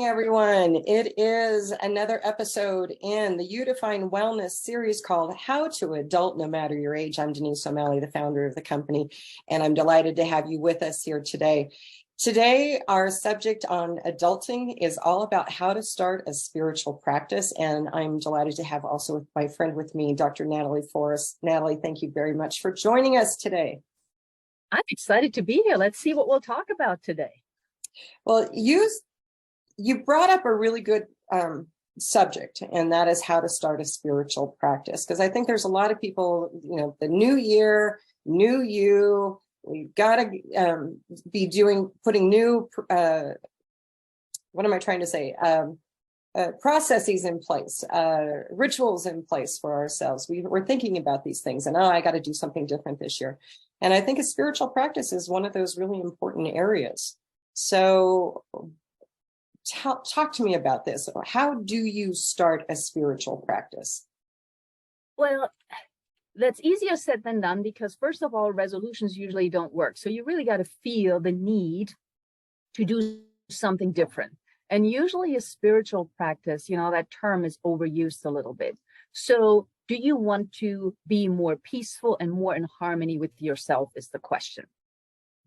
Everyone, it is another episode in the You Define Wellness series called How to Adult No Matter Your Age. I'm Denise O'Malley, the founder of the company, and I'm delighted to have you with us here today. Today, our subject on adulting is all about how to start a spiritual practice, and I'm delighted to have also my friend with me, Dr. Natalie Forest. Natalie, thank you very much for joining us today. I'm excited to be here. Let's see what we'll talk about today. Well, you brought up a really good subject, and that is how to start a spiritual practice. Because I think there's a lot of people, the new year, new you, we've got to be putting new, what am I trying to say? Processes in place, rituals in place for ourselves. We're thinking about these things and, I got to do something different this year. And I think a spiritual practice is one of those really important areas. So talk to me about this. How do you start a spiritual practice? Well, that's easier said than done because, first of all, resolutions usually don't work. So you really got to feel the need to do something different. And usually a spiritual practice, that term is overused a little bit. So do you want to be more peaceful and more in harmony with yourself is the question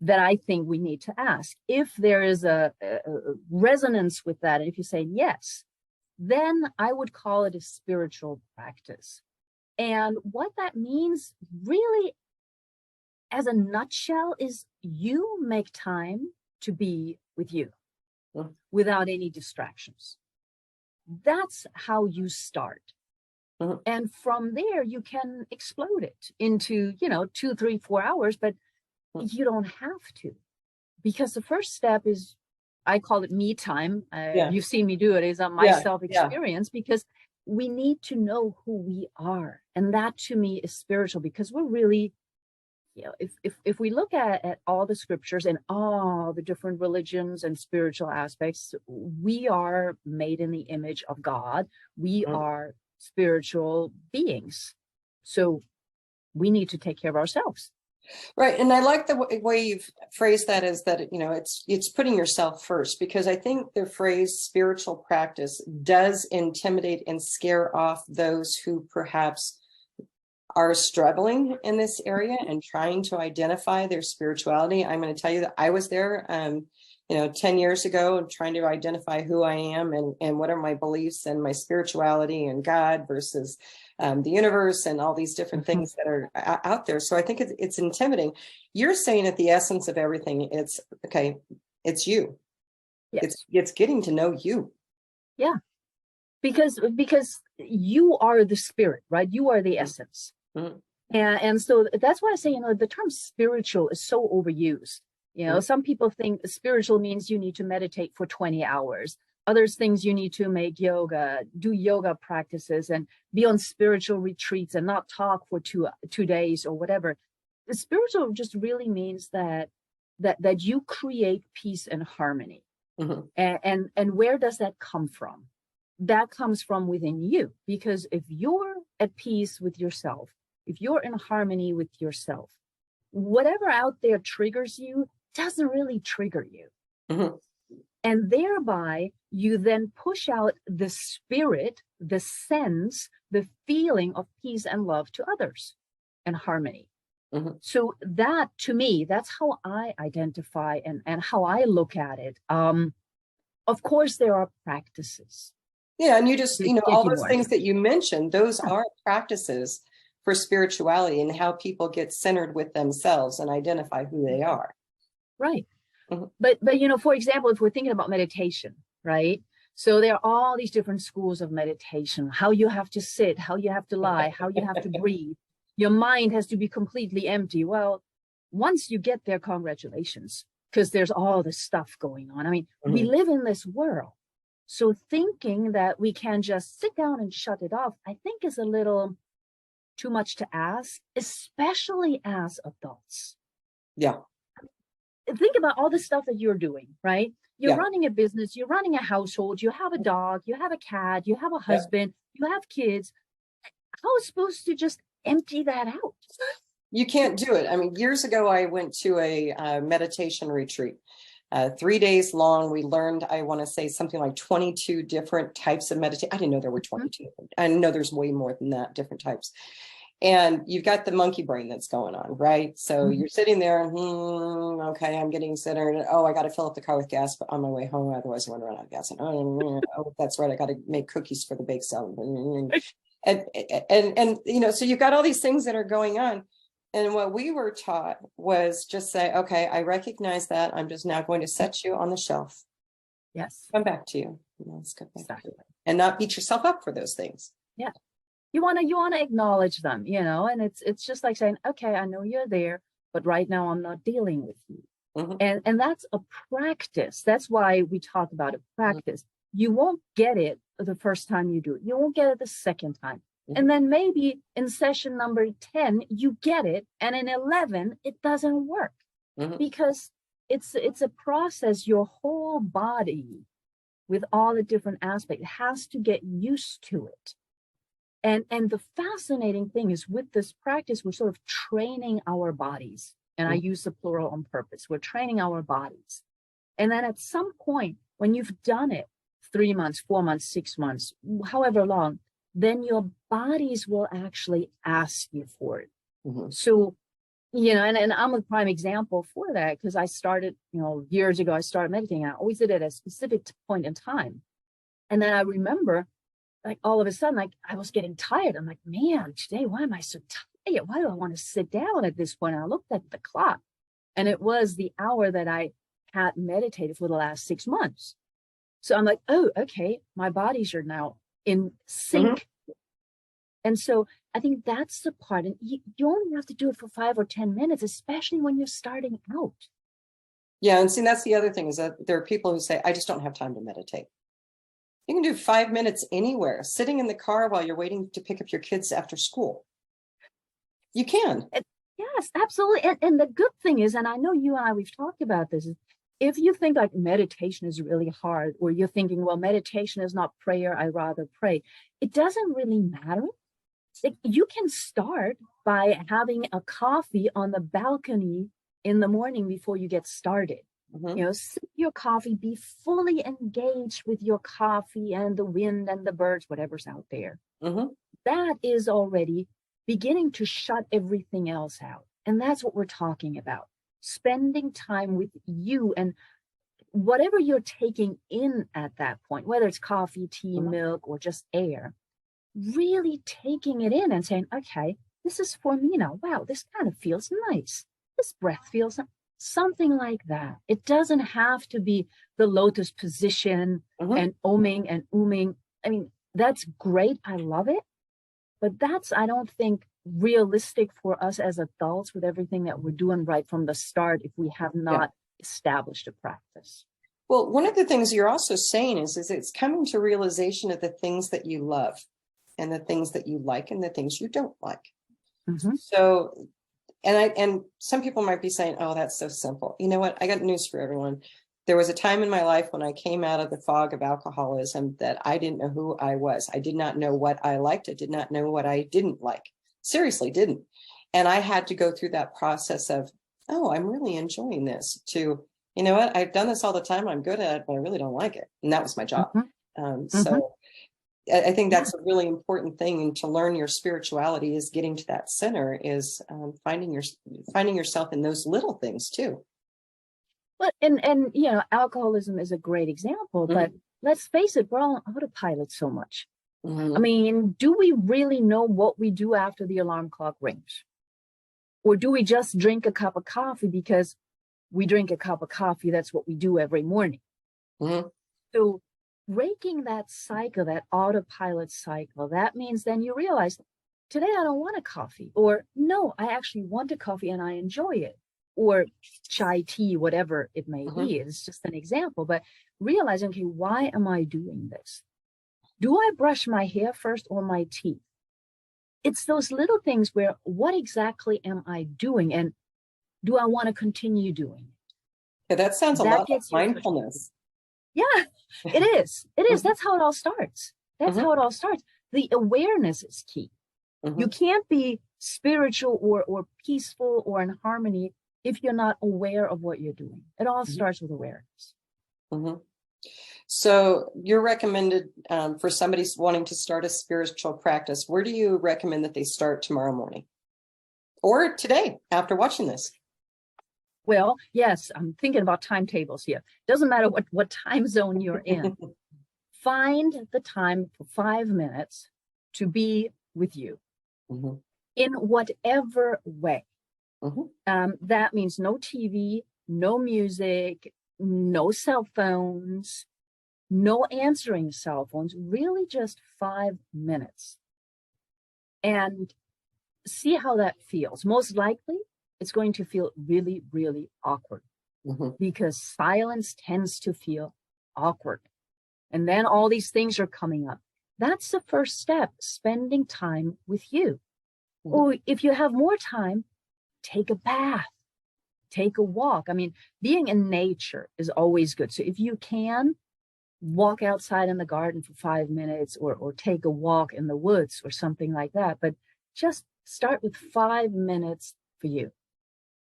that I think we need to ask. If there is a resonance with that, and if you say yes, then I would call it a spiritual practice. And what that means really, as a nutshell, is you make time to be with you without any distractions. That's how you start. And from there, you can explode it into, 2, 3, 4 hours, but you don't have to, because the first step is, I call it me time. You've seen me do it, is my self-experience, because we need to know who we are. And that to me is spiritual, because we're really, if we look at all the scriptures and all the different religions and spiritual aspects, we are made in the image of God. We are spiritual beings. So we need to take care of ourselves. Right. And I like the way you've phrased that, is that, it's putting yourself first, because I think the phrase spiritual practice does intimidate and scare off those who perhaps are struggling in this area and trying to identify their spirituality. I'm going to tell you that I was there, 10 years ago, trying to identify who I am and what are my beliefs and my spirituality and God versus the universe and all these different things that are out there. So I think it's intimidating. You're saying at the essence of everything, it's you. Yes. It's getting to know you. Yeah. Because you are the spirit, right? You are the essence. And so that's why I say, the term spiritual is so overused. Some people think spiritual means you need to meditate for 20 hours. Others things you need to make yoga, do yoga practices, and be on spiritual retreats and not talk for two days or whatever. The spiritual just really means that you create peace and harmony. And where does that come from? That comes from within you, because if you're at peace with yourself, if you're in harmony with yourself, whatever out there triggers you doesn't really trigger you. And thereby, you then push out the spirit, the sense, the feeling of peace and love to others and harmony. So that, to me, that's how I identify and how I look at it. Of course, there are practices. Yeah, and you just, all those things that you mentioned, those are practices for spirituality and how people get centered with themselves and identify who they are. Right. But for example, if we're thinking about meditation, right? So there are all these different schools of meditation, how you have to sit, how you have to lie, how you have to breathe. Your mind has to be completely empty. Well, once you get there, congratulations, because there's all this stuff going on. I mean, we live in this world. So thinking that we can just sit down and shut it off, I think is a little too much to ask, especially as adults. Yeah. Think about all the stuff that you're doing, right? You're running a business, you're running a household, you have a dog, you have a cat, you have a husband, you have kids. How is supposed to just empty that out? You can't do it. I mean, years ago, I went to a meditation retreat, 3 days long. We learned, I want to say something like 22 different types of meditation. I didn't know there were 22. I know there's way more than that, different types. And you've got the monkey brain that's going on, right? So you're sitting there, okay, I'm getting centered. Oh, I got to fill up the car with gas on my way home. Otherwise, I want to run out of gas. And oh, that's right. I got to make cookies for the bake sale. And you know, so you've got all these things that are going on. And what we were taught was just say, okay, I recognize that. I'm just now going to set you on the shelf. Yes. Come back to you. Let's go back to you. And not beat yourself up for those things. Yeah. You want to acknowledge them, you know, and it's just like saying, okay, I know you're there, but right now I'm not dealing with you. And that's a practice. That's why we talk about a practice. You won't get it the first time you do it. You won't get it the second time. And then maybe in session number 10, you get it. And in 11, it doesn't work because it's a process. Your whole body with all the different aspects has to get used to it. And the fascinating thing is with this practice, we're sort of training our bodies. And I use the plural on purpose. We're training our bodies. And then at some point, when you've done it 3 months, 4 months, 6 months, however long, then your bodies will actually ask you for it. So, you know, and I'm a prime example for that because I started, you know, years ago, I started meditating. I always did it at a specific point in time. And then I remember, like, all of a sudden, like, I was getting tired. I'm like, man, today, why am I so tired? Why do I want to sit down at this point? And I looked at the clock, and it was the hour that I had meditated for the last 6 months. So I'm like, oh, okay, my bodies are now in sync. And so I think that's the part. And you only have to do it for 5 or 10 minutes, especially when you're starting out. Yeah. And see, that's the other thing is that there are people who say, I just don't have time to meditate. You can do 5 minutes anywhere, sitting in the car while you're waiting to pick up your kids after school. You can. Yes, absolutely. And the good thing is, and I know you and I, we've talked about this, is if you think like meditation is really hard, or you're thinking, well, meditation is not prayer, I'd rather pray. It doesn't really matter. Like, you can start by having a coffee on the balcony in the morning before you get started. You know, sip your coffee, be fully engaged with your coffee and the wind and the birds, whatever's out there. That is already beginning to shut everything else out. And that's what we're talking about. Spending time with you and whatever you're taking in at that point, whether it's coffee, tea, milk, or just air, really taking it in and saying, okay, this is for me now. Wow, this kind of feels nice. This breath feels nice. Something like that. It doesn't have to be the lotus position and oming and ooming. I mean, that's great. I love it. But that's, I don't think, realistic for us as adults with everything that we're doing right from the start if we have not established a practice. Well, one of the things you're also saying is it's coming to realization of the things that you love and the things that you like and the things you don't like. So, and some people might be saying, oh, that's so simple. You know what? I got news for everyone. There was a time in my life when I came out of the fog of alcoholism that I didn't know who I was. I did not know what I liked. I did not know what I didn't like. Seriously, didn't. And I had to go through that process of, oh, I'm really enjoying this, to, you know what? I've done this all the time. I'm good at it, but I really don't like it. And that was my job. So I think that's a really important thing. And to learn your spirituality is getting to that center, is finding yourself in those little things too. Well, and you know, alcoholism is a great example, but let's face it, we're all on autopilot so much. I mean, do we really know what we do after the alarm clock rings? Or do we just drink a cup of coffee because we drink a cup of coffee? That's what we do every morning. So breaking that cycle, that autopilot cycle, that means then you realize, today I don't want a coffee, or no, I actually want a coffee and I enjoy it, or chai tea, whatever it may be. It's just an example, but realizing, okay, why am I doing this? Do I brush my hair first or my teeth? It's those little things where, what exactly am I doing? And do I want to continue doing it? Yeah, that sounds a lot like mindfulness. Yeah, it is. It is. That's how it all starts. That's Mhm. how it all starts. The awareness is key. You Mhm. can't be spiritual or peaceful or in harmony if you're not aware of what you're doing. It all Mhm. starts with awareness. Mhm. So you're recommended for somebody wanting to start a spiritual practice. Where do you recommend that they start tomorrow morning or today after watching this? Well, yes, I'm thinking about timetables here. Doesn't matter what time zone you're in. Find the time for 5 minutes to be with you Mhm. in whatever way. Mhm. That means no TV, no music, no cell phones, no answering cell phones, really just 5 minutes. And see how that feels. Most likely, it's going to feel really, really awkward Mhm. because silence tends to feel awkward. And then all these things are coming up. That's the first step, spending time with you. Mhm. Or if you have more time, take a bath, take a walk. I mean, being in nature is always good. So if you can, walk outside in the garden for 5 minutes or take a walk in the woods or something like that. But just start with 5 minutes for you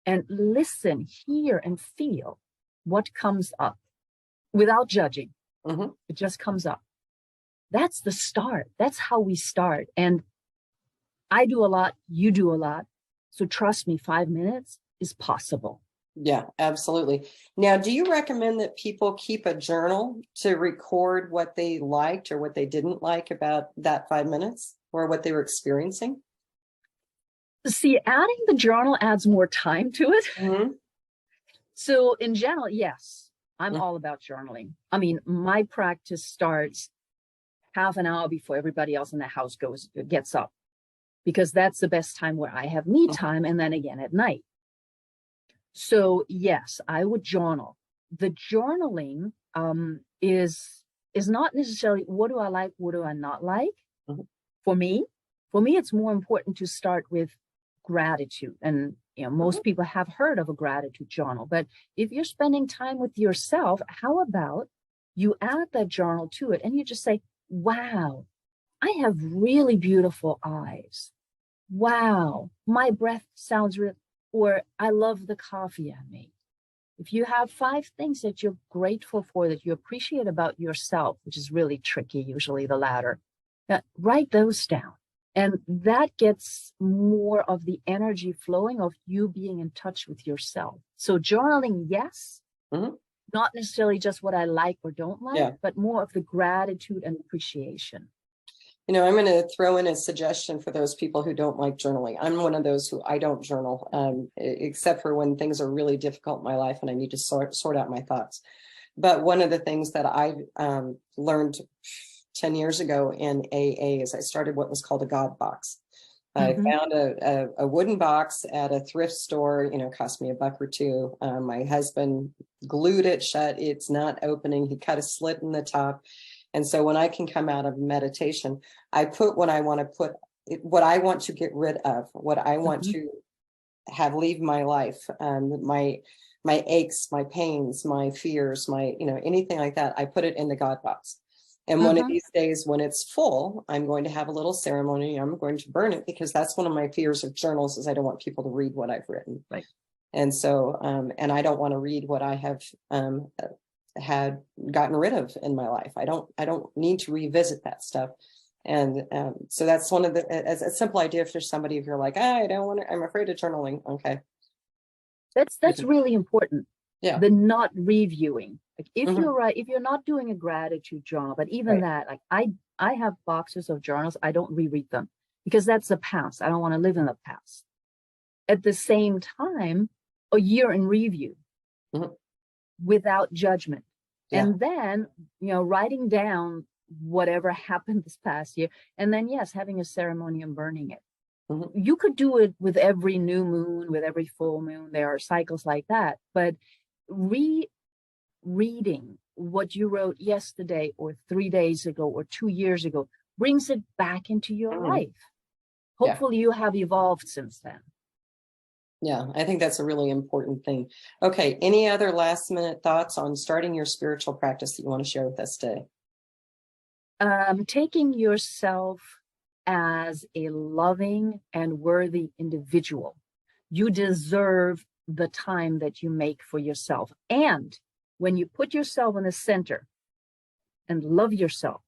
and listen, hear, and feel what comes up without judging. Mhm. It just comes up. That's the start. That's how we start. And I do a lot, you do a lot. So trust me, 5 minutes is possible. Yeah, absolutely. Now, do you recommend that people keep a journal to record what they liked or what they didn't like about that 5 minutes or what they were experiencing? See, adding the journal adds more time to it. Mhm. So in general, yes, I'm all about journaling. I mean, my practice starts half an hour before everybody else in the house gets up, because that's the best time where I have me Mhm. time, and then again at night. So yes, I would journal. The journaling is not necessarily what do I like, what do I not like. Mhm. For me, it's more important to start with gratitude. And Mhm. most people have heard of a gratitude journal. But if you're spending time with yourself, how about you add that journal to it and you just say, wow, I have really beautiful eyes. Wow, my breath sounds real, or I love the coffee I made. If you have 5 things that you're grateful for, that you appreciate about yourself, which is really tricky, usually the latter, write those down. And that gets more of the energy flowing of you being in touch with yourself. So journaling, yes, Mhm. not necessarily just what I like or don't like, Yeah. but more of the gratitude and appreciation. I'm going to throw in a suggestion for those people who don't like journaling. I'm one of those who I don't journal, except for when things are really difficult in my life and I need to sort out my thoughts. But one of the things that I learned 10 years ago in AA is I started what was called a God box. I Mm-hmm. found a wooden box at a thrift store, cost me $1 or $2. My husband glued it shut. It's not opening. He cut a slit in the top. And so when I can come out of meditation, I put what I want to put, what I want to get rid of, what I want Mm-hmm. to have leave my life, my aches, my pains, my fears, my, anything like that. I put it in the God box. And one of Mm-hmm. these days when it's full, I'm going to have a little ceremony. I'm going to burn it because that's one of my fears of journals is I don't want people to read what I've written. Right. And so, and I don't want to read what I have had gotten rid of in my life. I don't need to revisit that stuff. And so that's one of the, as a simple idea for somebody, if you're like, I don't want to, I'm afraid of journaling. Okay. That's really important. Yeah. The not reviewing. Like Mhm. if you're not doing a gratitude journal, but even Right. that, like I have boxes of journals. I don't reread them because that's the past. I don't want to live in the past. At the same time, a year in review Mhm. without judgment. Yeah. And then, writing down whatever happened this past year. And then, yes, having a ceremony and burning it. Mhm. You could do it with every new moon, with every full moon. There are cycles like that. But rereading what you wrote yesterday or 3 days ago or 2 years ago brings it back into your Mhm. life. Yeah. Hopefully you have evolved since then. Yeah, I think that's a really important thing. Okay, any other last minute thoughts on starting your spiritual practice that you want to share with us today? Taking yourself as a loving and worthy individual. You deserve the time that you make for yourself. And when you put yourself in the center and love yourself,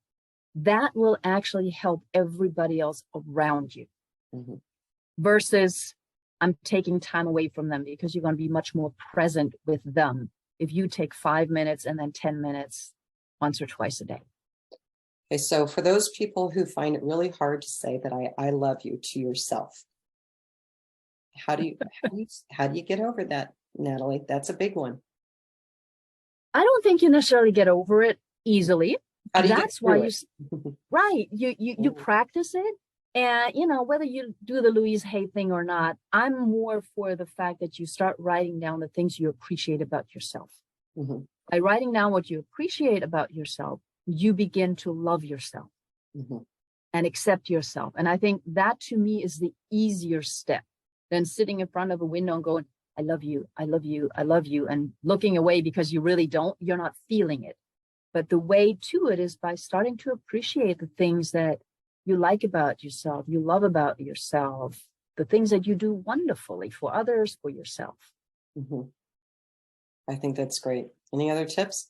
that will actually help everybody else around you. Mm-hmm. Versus I'm taking time away from them, because you're going to be much more present with them if you take 5 minutes and then 10 minutes once or twice a day. Okay, so for those people who find it really hard to say that I love you to yourself, how do you get over that, Natalie? That's a big one. I don't think you necessarily get over it easily. How do you That's get why through you it? right. You practice it. And, whether you do the Louise Hay thing or not, I'm more for the fact that you start writing down the things you appreciate about yourself. Mm-hmm. By writing down what you appreciate about yourself, you begin to love yourself Mm-hmm. and accept yourself. And I think that, to me, is the easier step than sitting in front of a window and going, I love you, I love you, I love you, and looking away because you really don't, you're not feeling it. But the way to it is by starting to appreciate the things that you like about yourself, you love about yourself, the things that you do wonderfully for others, for yourself. Mm-hmm. I think that's great. Any other tips?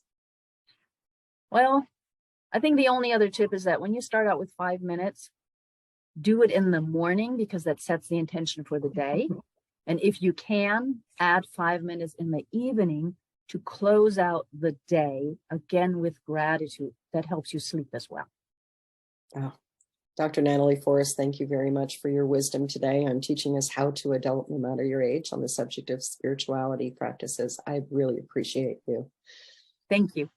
Well, I think the only other tip is that when you start out with 5 minutes, do it in the morning, because that sets the intention for the day. And if you can, add 5 minutes in the evening to close out the day, again with gratitude. That helps you sleep as well. Oh, Dr. Natalie Forest, thank you very much for your wisdom today on teaching us how to adult no matter your age on the subject of spirituality practices. I really appreciate you. Thank you.